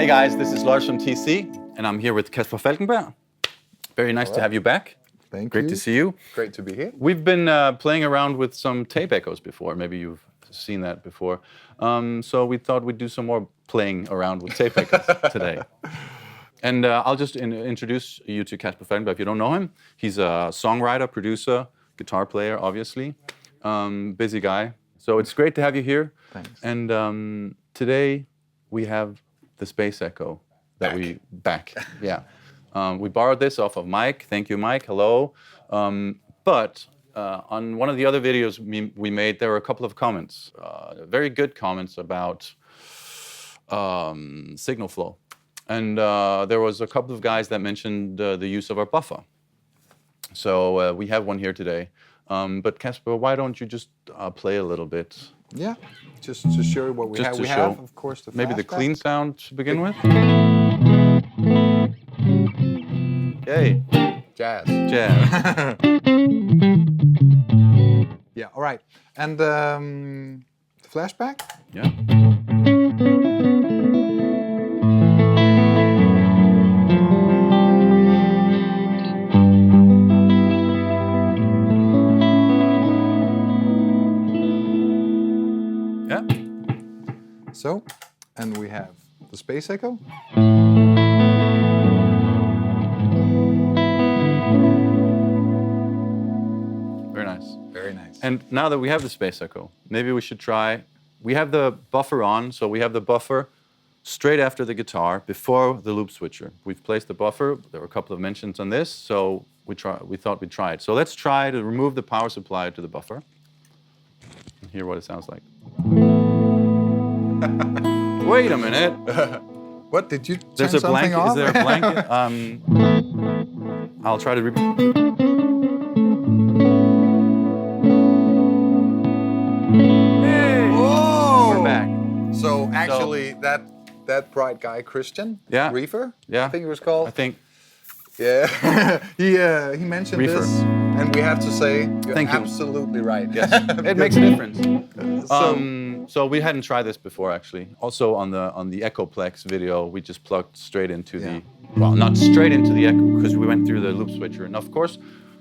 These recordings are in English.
Hey guys, this is Lars from TC, and I'm here with Kasper Falkenberg. Very nice to have you back. Thank you. Great to see you. Great to be here. We've been playing around with some tape echoes before. Maybe you've seen that before. So we thought we'd do some more playing around with tape echoes today. And I'll just introduce you to Kasper Falkenberg if you don't know him. He's a songwriter, producer, guitar player, obviously. Busy guy. So it's great to have you here. Thanks. And today we have the Space Echo that we borrowed this off of Mike. Thank you, Mike. Hello. But on one of the other videos we made, there were a couple of comments, very good comments about signal flow. And there was a couple of guys that mentioned the use of our buffer. So we have one here today. But Kasper, why don't you just play a little bit? Yeah, just to show you what we have. We have, of course, the maybe Flashback. the clean sound to begin with. Yay. Jazz. Jazz. Yeah, all right. And the Flashback? Yeah. Yeah. So, and we have the Space Echo. Very nice. Very nice. And now that we have the Space Echo, maybe we should try. We have the buffer on, so we have the buffer straight after the guitar, before the loop switcher. We've placed the buffer. There were a couple of mentions on this, so we thought we'd try it. So let's try to remove the power supply to the buffer and hear what it sounds like. Wait a minute. What, did you There's turn a blanket. something off? Is there a blanket? I'll try to Hey! Whoa! We're back. So actually, that bright guy, Christian Reefer, I think it was called. I think. Yeah, he mentioned Reefer. this, and we have to say you're Thank you. absolutely right. Yes, it makes a difference. So we hadn't tried this before, actually. Also on the Echoplex video, we just plugged straight into the, well, not straight into the Echo, because we went through the loop switcher. And of course,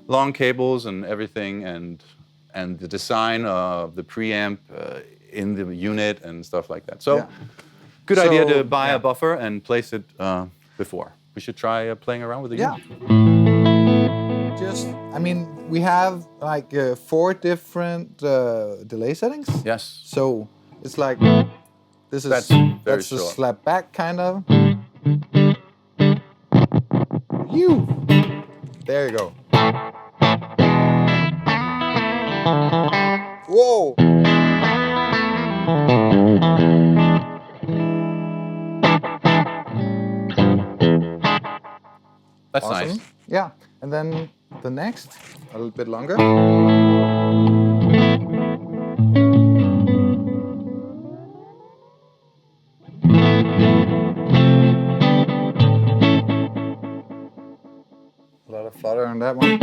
long cables and everything, and the design of the preamp in the unit and stuff like that. So, good idea to buy a buffer and place it before. We should try playing around with the unit. I mean, we have like 4 different delay settings. Yes. So it's like this is That's a short. slap back kind of. There you go. Whoa. That's Awesome. nice. Yeah, and then the next, a little bit longer. A lot of flutter on that one.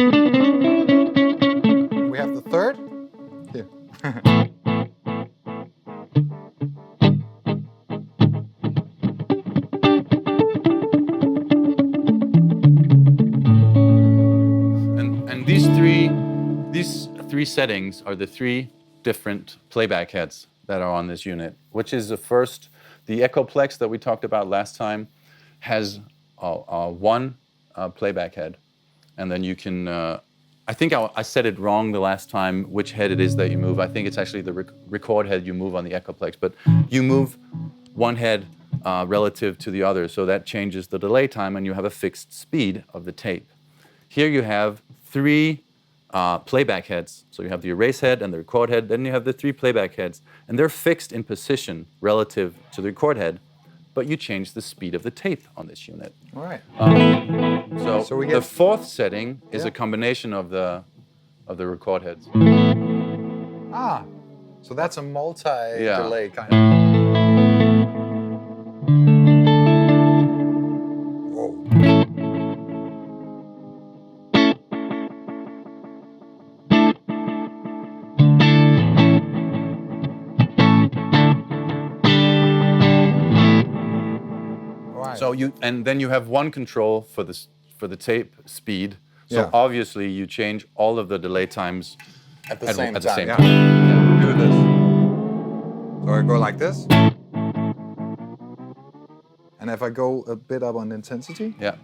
We have the third. Here. And these three settings are the 3 different playback heads that are on this unit, which is the first. The Echoplex that we talked about last time has one playback head, and then you can. I think I said it wrong the last time, which head it is that you move. I think it's actually the record head you move on the Echoplex, but you move one head relative to the other, so that changes the delay time, and you have a fixed speed of the tape. Here you have 3 playback heads. So you have the erase head and the record head, then you have the 3 playback heads, and they're fixed in position relative to the record head, but you change the speed of the tape on this unit. All right. So the 4th setting is a combination of the record heads. Ah, so that's a multi-delay kind of. Whoa. Right. So then you have one control for the tape speed. So obviously you change all of the delay times at the same time. time. Yeah. Do this. So I go like this. And if I go a bit up on intensity. Yeah.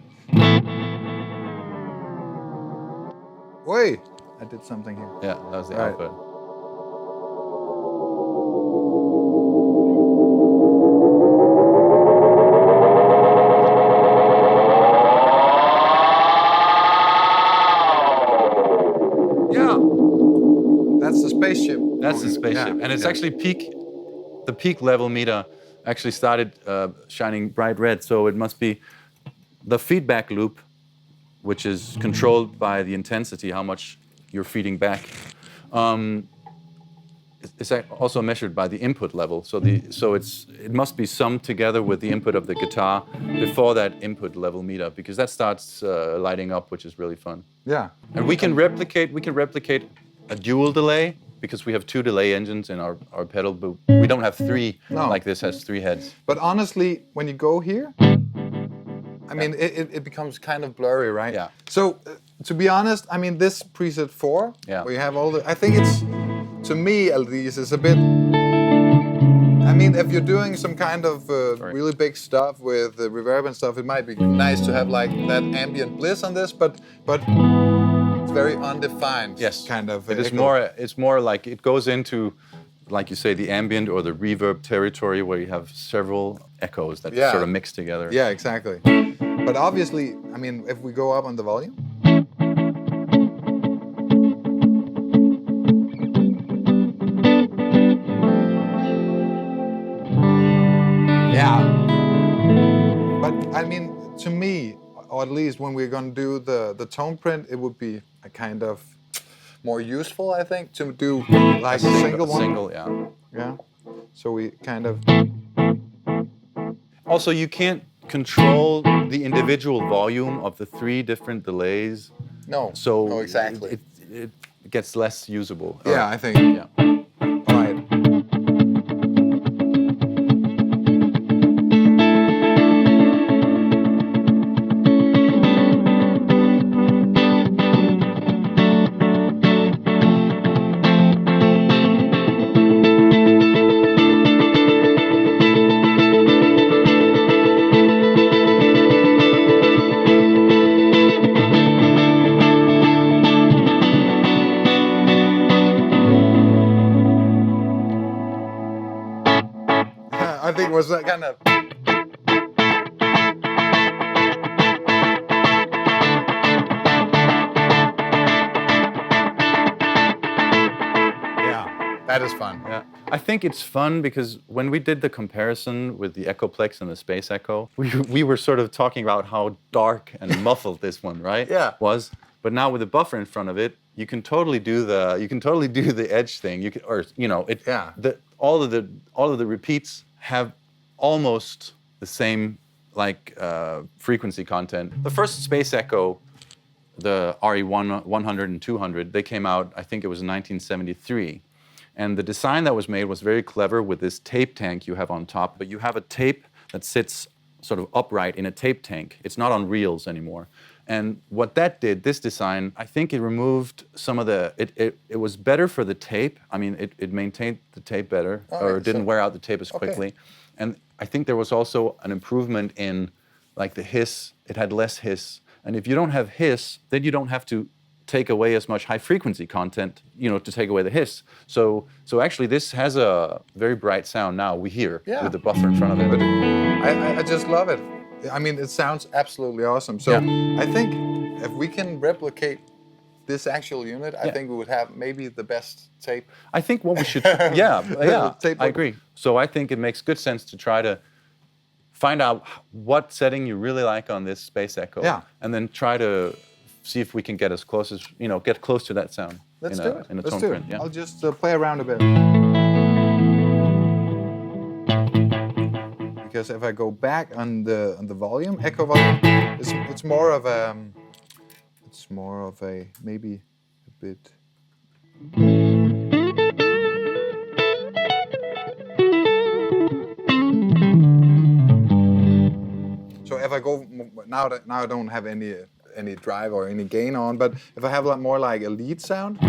Wait, I did something here. Yeah, that was the output. That's the spaceship. That's the spaceship. And it's actually the peak level meter actually started shining bright red. So it must be the feedback loop, which is controlled by the intensity, how much you're feeding back. It's also measured by the input level. So it must be summed together with the input of the guitar before that input level meter, because that starts lighting up, which is really fun. Yeah. And we can replicate a dual delay, because we have 2 delay engines in our pedal, but we don't have 3 like this has 3 heads. But honestly, when you go here, I mean, it becomes kind of blurry, right? Yeah. So, to be honest, I mean, this preset 4, where you have all the, I think it's, to me at least, is a bit, I mean, if you're doing some kind of really big stuff with reverb and stuff, it might be nice to have like that ambient bliss on this, but it's very undefined. Yes. Kind of. It's more like it goes into, like you say, the ambient or the reverb territory where you have several echoes that sort of mix together. Yeah, exactly. But obviously, I mean, if we go up on the volume. Yeah. But I mean, to me, or at least when we're going to do the tone print, it would be a kind of more useful, I think, to do like a single one. Single, yeah. Yeah. So we kind of. Also, you can't control the individual volume of the 3 different delays. No. So no, exactly. It gets less usable. Yeah, I think. Yeah. All right. I think it was that kind of. Yeah, that is fun. Yeah. I think it's fun because when we did the comparison with the Echoplex and the Space Echo, we were sort of talking about how dark and muffled this one, right? Yeah. Was. But now with the buffer in front of it, you can totally do the edge thing. You can, or you know, it. Yeah. All of the repeats have almost the same frequency content. The first Space Echo, the RE-100 and 200, they came out, I think it was in 1973. And the design that was made was very clever with this tape tank you have on top, but you have a tape that sits sort of upright in a tape tank. It's not on reels anymore. And what that did, this design, I think it removed some of the, it was better for the tape. I mean, it maintained the tape better, or didn't wear out the tape as quickly. And I think there was also an improvement in like the hiss. It had less hiss. And if you don't have hiss, then you don't have to take away as much high frequency content, to take away the hiss. So actually this has a very bright sound now, we hear, with the buffer in front of it. I just love it. I mean, it sounds absolutely awesome. So I think if we can replicate this actual unit, I think we would have maybe the best tape. I think what we should, I agree. So I think it makes good sense to try to find out what setting you really like on this Space Echo, and then try to see if we can get as close as, get close to that sound. Let's do it. In a Let's tone do print. it. Yeah. I'll just play around a bit. Because if I go back on the volume, echo volume, it's more of a maybe a bit. if I go now I don't have any drive or any gain on, but if I have more like a lead sound.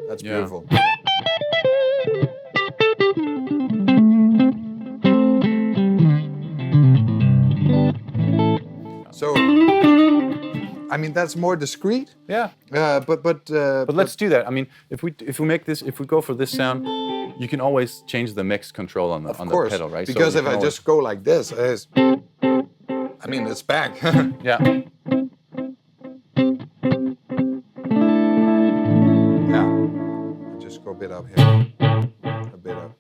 That's beautiful. So, I mean, that's more discreet. Yeah. But let's do that. I mean, if we go for this sound, you can always change the mix control on the pedal, right? Because so if I just go like this, I mean, it's back. Yeah. Yeah. Just go a bit up here. A bit up.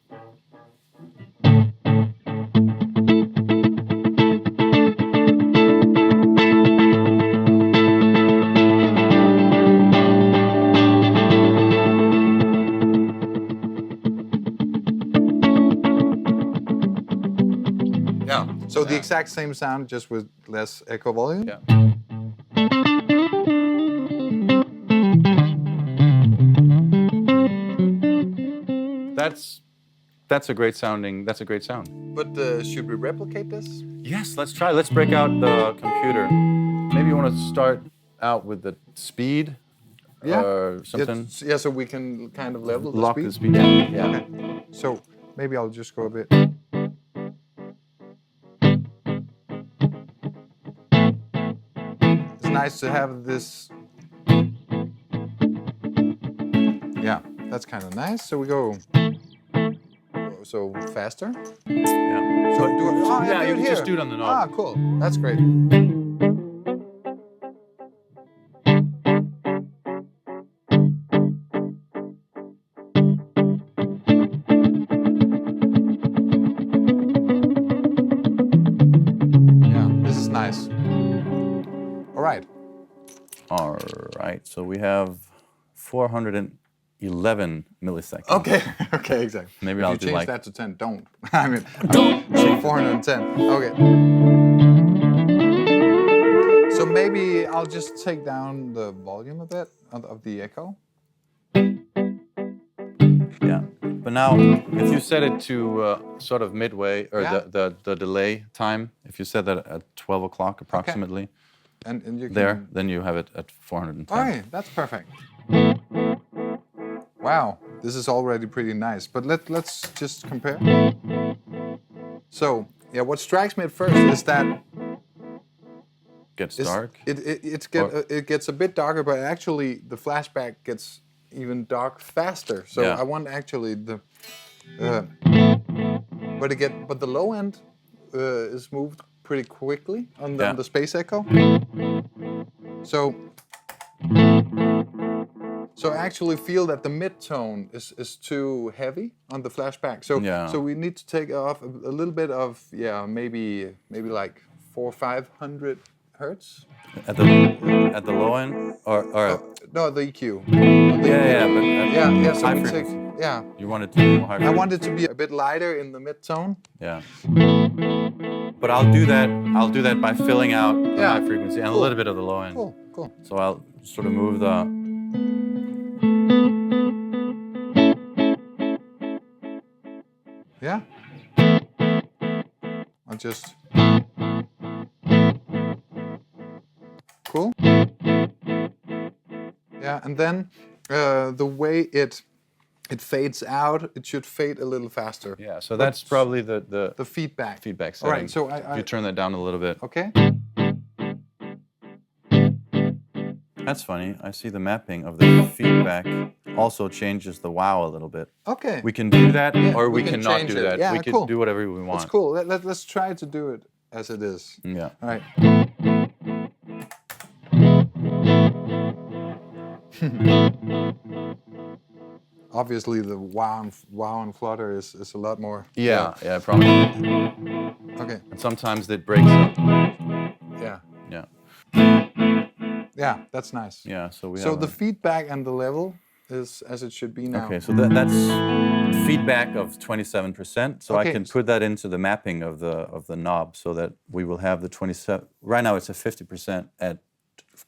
So the exact same sound, just with less echo volume? Yeah. That's a great sound. But should we replicate this? Yes, let's try. Let's break out the computer. Maybe you want to start out with the speed or something? Yeah, so we can kind of level the speed? Lock the speed down. Yeah. Okay. So maybe I'll just go a bit. Nice to have this. Yeah, that's kind of nice. So we go so faster. Yeah. So do it. Oh, yeah, do you it can here. just do it on the knob. Ah, cool. That's great. Yeah, this is nice. All right, so we have 411 milliseconds. Okay, exactly. Maybe if I'll you do change like... that to 10, don't. I mean, don't. So 410, okay. So maybe I'll just take down the volume a bit of the echo. Yeah, but now if you set it to sort of midway, or the delay time, if you set that at 12 o'clock approximately, okay. And you can... then you have it at 410. All right, that's perfect. Wow, this is already pretty nice. But let's just compare. So yeah, what strikes me at first is that gets dark. It gets a bit darker, but actually the flashback gets even dark faster. So I want actually the but the low end is moved pretty quickly on the Space Echo. So I actually feel that the mid-tone is too heavy on the flashback. So we need to take off a little bit of maybe like 400 or 500 hertz. At the low end or no, the EQ. So we take You want it to be more high frequency. I want it to be a bit lighter in the mid-tone. Yeah. But I'll do that by filling out the high frequency and a little bit of the low end. Cool. So I'll sort of move the... Yeah. I'll just... Cool. Yeah, and then the way it fades out, it should fade a little faster. Yeah, so that's probably the feedback. Feedback setting. All right, so you turn that down a little bit. Okay. That's funny. I see the mapping of the feedback also changes the wow a little bit. Okay. We can do that, or we cannot do that. Yeah, we can do whatever we want. That's cool. Let's try to do it as it is. Yeah. All right. Obviously, the wow and flutter is a lot more. Yeah, probably. Okay. And sometimes it breaks up. Yeah. Yeah. Yeah, that's nice. Yeah, so we the feedback and the level is as it should be now. Okay, so that's feedback of 27%. So Okay. I can put that into the mapping of the knob, so that we will have the 27. Right now it's a 50% at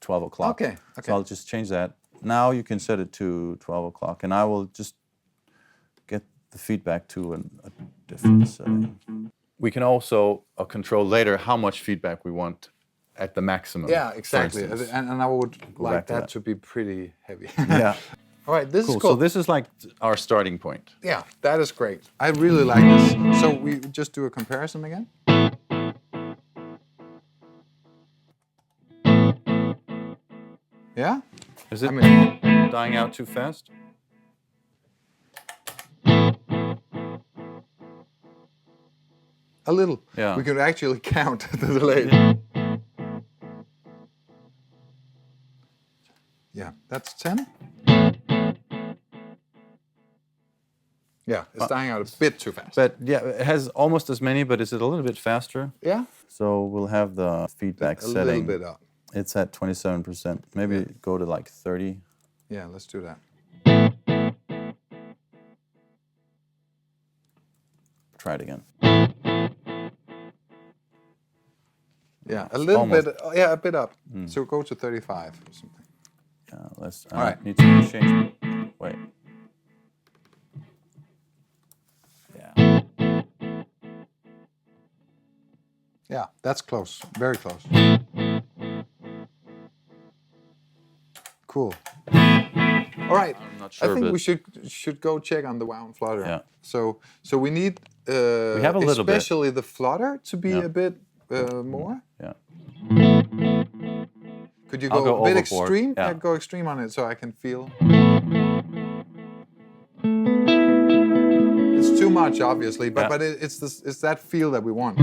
12 o'clock. Okay. So I'll just change that. Now you can set it to 12 o'clock, and I will just get the feedback to a different setting. We can also control later how much feedback we want at the maximum. Yeah, exactly. And I would like to that that. to be pretty heavy. Yeah. All right, this Cool. is cool. So this is like our starting point. Yeah, that is great. I really like this. So we just do a comparison again. Yeah? Is it dying out too fast? A little. Yeah. We can actually count the delay. Yeah, that's 10. Yeah, it's dying out a bit too fast. But yeah, it has almost as many, but is it a little bit faster? Yeah. So we'll have the feedback setting. A little bit up. It's at 27%. Maybe go to like 30. Yeah, let's do that. Try it again. Yeah, a little almost. bit. Yeah, a bit up. So go to 35 or something. Yeah, let's. All right. Need to change. Wait. Yeah. Yeah, that's close. Very close. Cool. All right. I'm not sure. I think but we should go check on the wow and flutter. Yeah. So we need we have a little bit. especially the flutter to be a bit more. Yeah. Could you I'll go go a bit overboard. extreme? Yeah. Go extreme on it so I can feel. It's too much, obviously, but it's that feel that we want.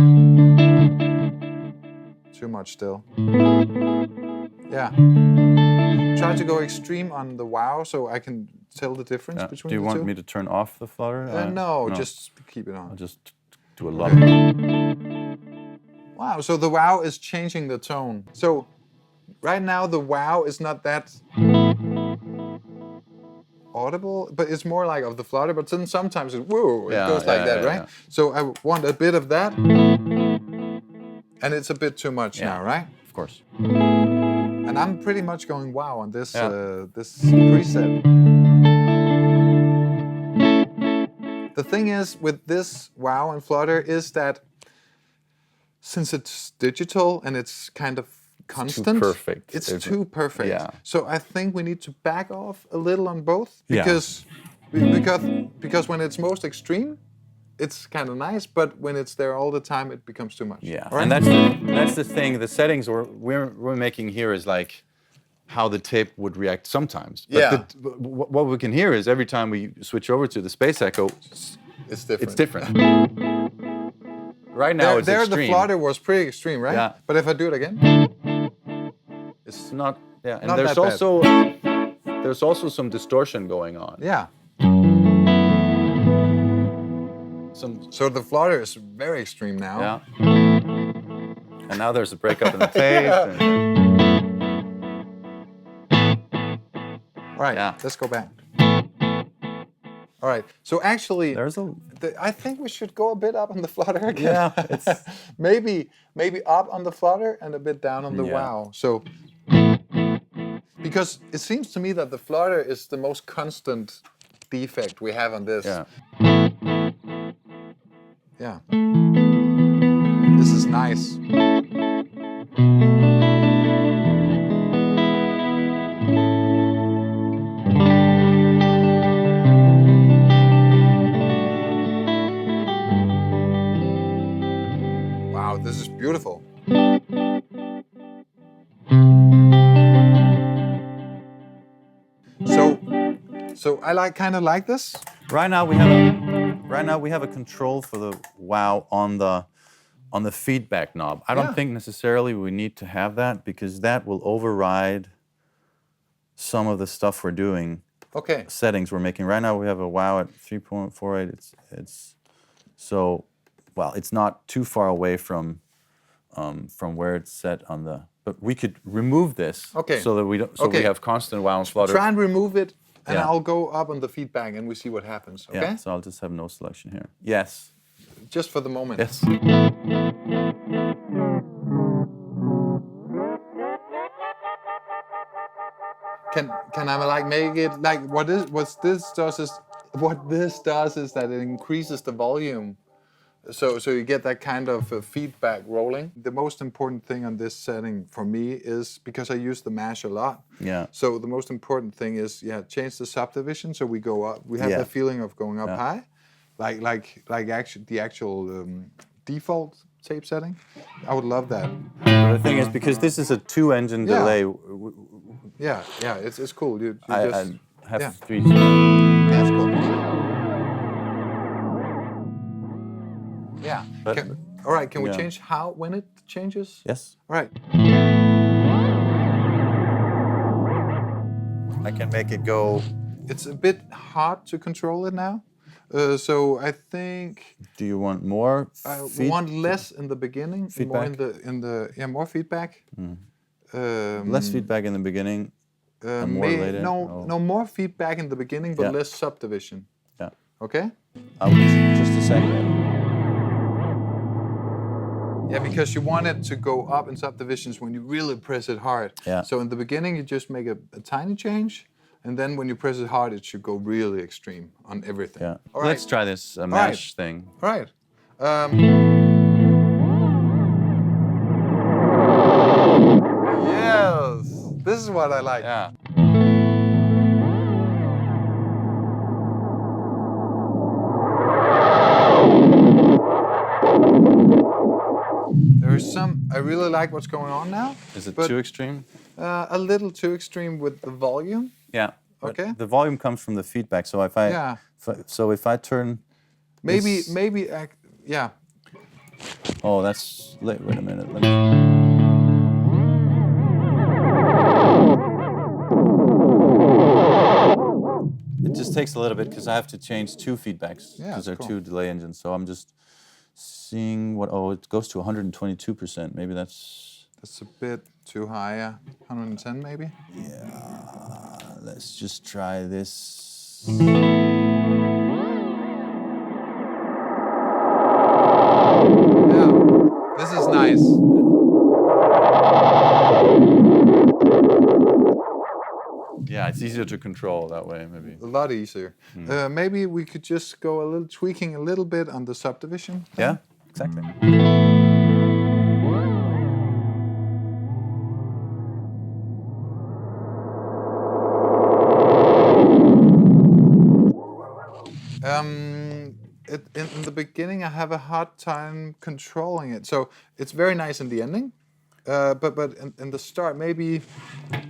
Too much still. Yeah. Try to go extreme on the wow so I can tell the difference between the two. Do you want me to turn off the flutter? No, just keep it on. I'll just do a lot of it. Wow, so the wow is changing the tone. So right now the wow is not that audible, but it's more like of the flutter, but then sometimes it goes like that, right? Yeah. So I want a bit of that, and it's a bit too much now, right? Of course. And I'm pretty much going wow on this this preset. The thing is with this wow and flutter is that since it's digital and it's kind of constant, too perfect. It's too perfect. Yeah. So I think we need to back off a little on both Yeah. because when it's most extreme, it's kind of nice, but when it's there all the time, it becomes too much. Yeah, Right? and that's the thing. The settings we're making here is like how the tape would react sometimes. But what we can hear is every time we switch over to the Space Echo, it's different. it's different. Right now it's extreme. The flutter was pretty extreme, right? Yeah. But if I do it again, It's not. Yeah, and Not there's that bad. also some distortion going on. yeah. So the flutter is very extreme now. Yeah. And now there's a breakup in the tape. All right, Yeah. let's go back. All right, so actually, I think we should go a bit up on the flutter again. Yeah, it's maybe up on the flutter and a bit down on the wow. So because it seems to me that the flutter is the most constant defect we have on this. Yeah. Yeah. This is nice. Wow, this is beautiful. So I kind of like this. Right now we have a control for the wow on the feedback knob. I don't think necessarily we need to have that because that will override some of the stuff we're doing. Okay. Settings we're making. Right now we have a wow at 3.48. It's so well, it's not too far away from where it's set on the. But we could remove this so that we don't. So we have constant wow and flutter. Try and remove it and I'll go up on the feedback and we see what happens, okay? Yeah, so I'll just have no selection here. Yes. Just for the moment. Yes. Can I like make it like what this does is that it increases the volume. So you get that kind of feedback rolling. The most important thing on this setting for me is, because I use the mash a lot. Yeah. So the most important thing is, change the subdivision so we go up. We have the feeling of going up high, like the actual default tape setting. I would love that. But the thing is, because this is a 2-engine delay. Yeah, it's cool. I have 3. That's cool. Yeah. All right. Can we change when it changes? Yes. All right. I can make it go. It's a bit hard to control it now. So I think. Do you want more? I want less in the beginning. Feedback. More more feedback. Less feedback in the beginning. And more later. No, more feedback in the beginning, but less subdivision. Yeah. Okay. Just a second. Yeah, because you want it to go up in subdivisions when you really press it hard. Yeah. So in the beginning, you just make a tiny change, and then when you press it hard, it should go really extreme on everything. Yeah. All right. Let's try this mash thing. All right. Yes, this is what I like. Yeah. There is I really like what's going on now. Is it too extreme? A little too extreme with the volume. Yeah. Okay. The volume comes from the feedback. So if I turn. Maybe. Yeah. Oh, that's. Wait a minute. It just takes a little bit because I have to change 2 feedbacks because they're 2 delay engines. So I'm just seeing what. Oh, it goes to 122%. Maybe that's a bit too high. 110 maybe. Yeah. Let's just try this. Yeah. This is nice. Yeah, it's easier to control that way, maybe. A lot easier. Maybe we could just go tweaking a little bit on the subdivision. Yeah, exactly. In the beginning, I have a hard time controlling it. So it's very nice in the ending, but in the start, maybe,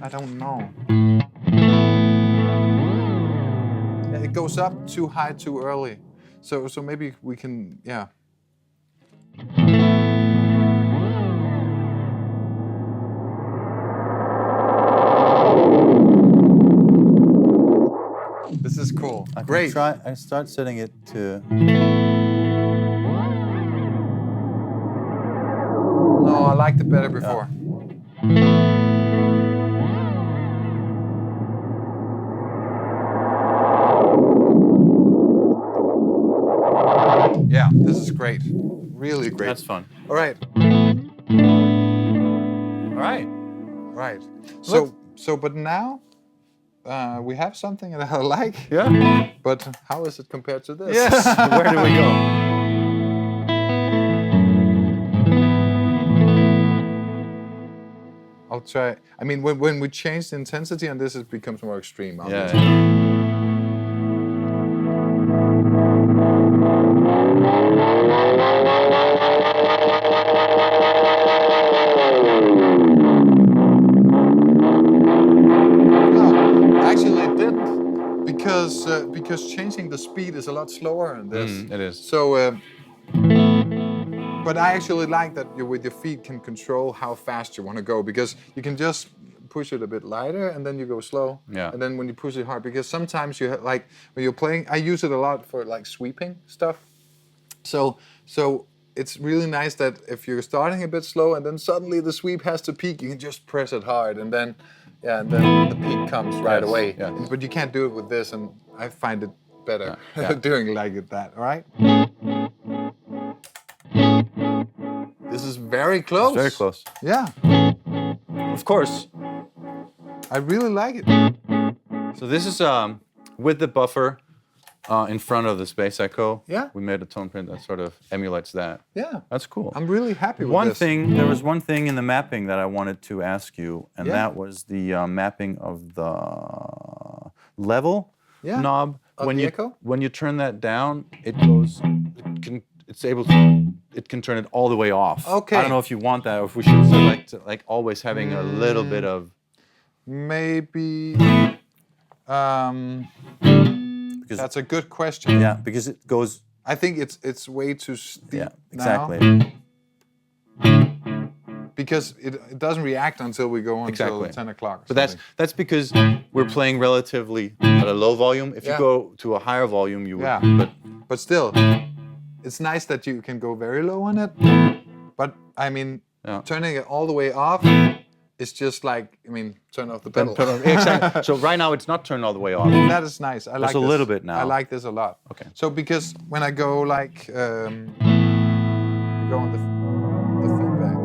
I don't know. Yeah, it goes up too high too early. So maybe we can, yeah. This is cool. Great. I start setting it to. No, I liked it better before. Yeah, this is great. Really great. That's fun. All right. All right. Right. So, but now we have something that I like. Yeah. But how is it compared to this? Yes. Where do we go? I'll try. I mean, when we change the intensity on this, it becomes more extreme. Yeah. Actually, it didn't, because changing the speed is a lot slower in this. It is. So, but I actually like that you, with your feet, can control how fast you want to go, because you can just push it a bit lighter and then you go slow. Yeah. And then when you push it hard, because sometimes you like when you're playing, I use it a lot for like sweeping stuff. So it's really nice that if you're starting a bit slow and then suddenly the sweep has to peak, you can just press it hard, and then Yeah, and then the peak comes right away. Yes. But you can't do it with this, and I find it better Yeah. doing like that. All right. This is very close. It's very close. Yeah. Of course. I really like it. So this is with the buffer in front of the Space Echo. Yeah. We made a tone print that sort of emulates that. Yeah. That's cool. I'm really happy with this. There was one thing in the mapping that I wanted to ask you, and that was the mapping of the level knob. Of the Echo? When you turn that down, it can turn it all the way off. Okay. I don't know if you want that, or if we should select like always having a little bit of. Maybe. Because that's a good question. Yeah, because it goes. I think it's way too steep. Yeah, exactly. Now. Because it doesn't react until we go until 10 o'clock. But that's because we're playing relatively at a low volume. If you go to a higher volume, you would. Yeah. But still, it's nice that you can go very low on it. But I mean, turning it all the way off is just like, turn off the pedal. Exactly. So right now it's not turned all the way off. That is nice. I like this. A little bit now. I like this a lot. Okay. So because when I go like, go on the feedback.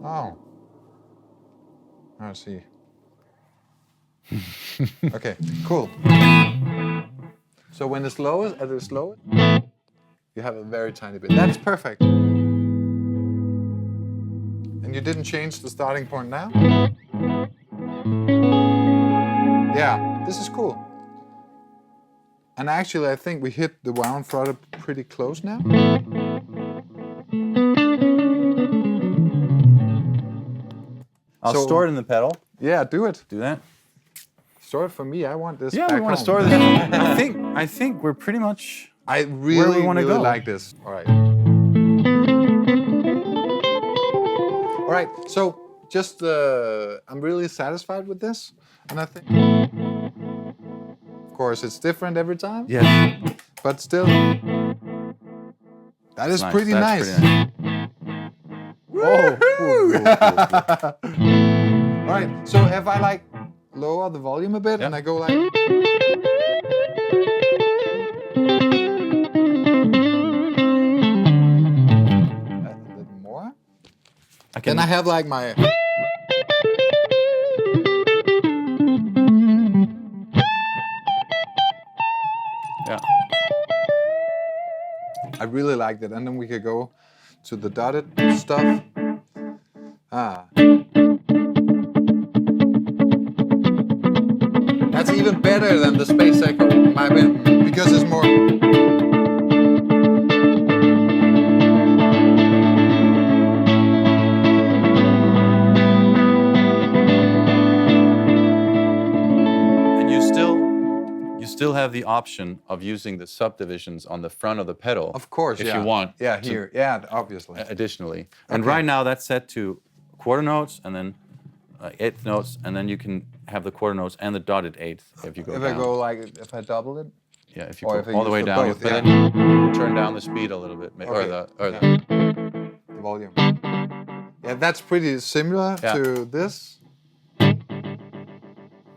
Oh. I see. Okay, cool. So when it's lowest, at its lowest, you have a very tiny bit. That's perfect. And you didn't change the starting point now? Yeah, this is cool. And actually, I think we hit the wound throttle pretty close now. I'll store it in the pedal. Yeah, do it. Do that. Store it for me. I want this. Yeah, back we want home. to store this. I think we're pretty much. I really, where we want to go. like this. All right. All right. So just, I'm really satisfied with this, and I think, of course, it's different every time. Yes. But still, that is nice. pretty That's nice. Pretty nice. Oh. All right. So if I like lower the volume a bit and I go like. A little more. Then I have like my. Yeah. I really liked it, and then we could go to the dotted stuff. That's even better than the Space Echo, in my opinion, because it's more. And you still have the option of using the subdivisions on the front of the pedal. Of course, if you want. Yeah, here. Yeah, obviously. Additionally. And right now that's set to quarter notes and then eighth notes, and then you can have the quarter notes and the dotted eighth if you go down. If I go like, if I double it? Yeah, if you go all the way down, both, but then you turn down the speed a little bit, or the volume. Yeah, that's pretty similar to this.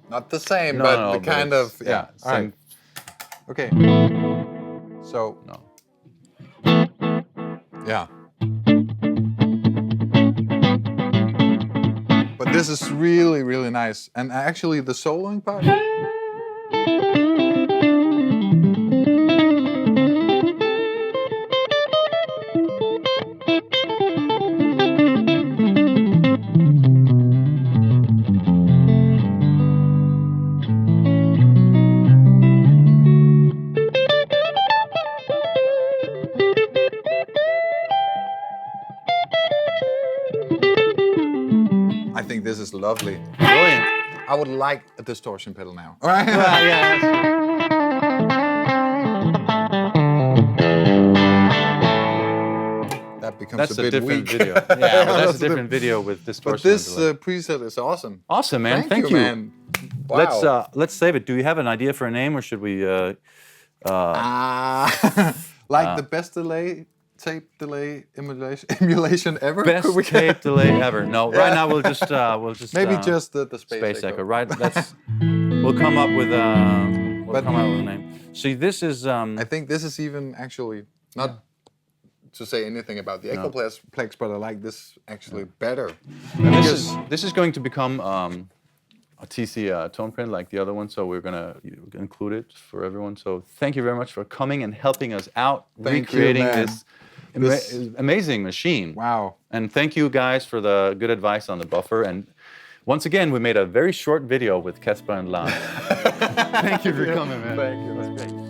Not the same, but the kind of same. All right. Okay. So. No. Yeah. But this is really, really nice, and actually the soloing part. I think this is lovely. Brilliant. I would like a distortion pedal now. All right. That becomes a bit different weak. video. Yeah, well, that's a different video with distortion. But this preset is awesome. Awesome, man. Thank you. Man. Wow. Let's save it. Do you have an idea for a name, or should we? Like the best tape delay emulation ever. Best tape delay ever. No, right now we'll just maybe just the Space Echo. Right. We'll come up with a name. See, this is. I think this is even actually not to say anything about the Echo Plex, but I like this actually better. This is going to become a TC TonePrint like the other one, so we're gonna include it for everyone. So thank you very much for coming and helping us out recreating this amazing machine. Wow. And thank you guys for the good advice on the buffer. And once again, we made a very short video with Kasper and Lan. Thank you for coming, man. Thank you. That's great.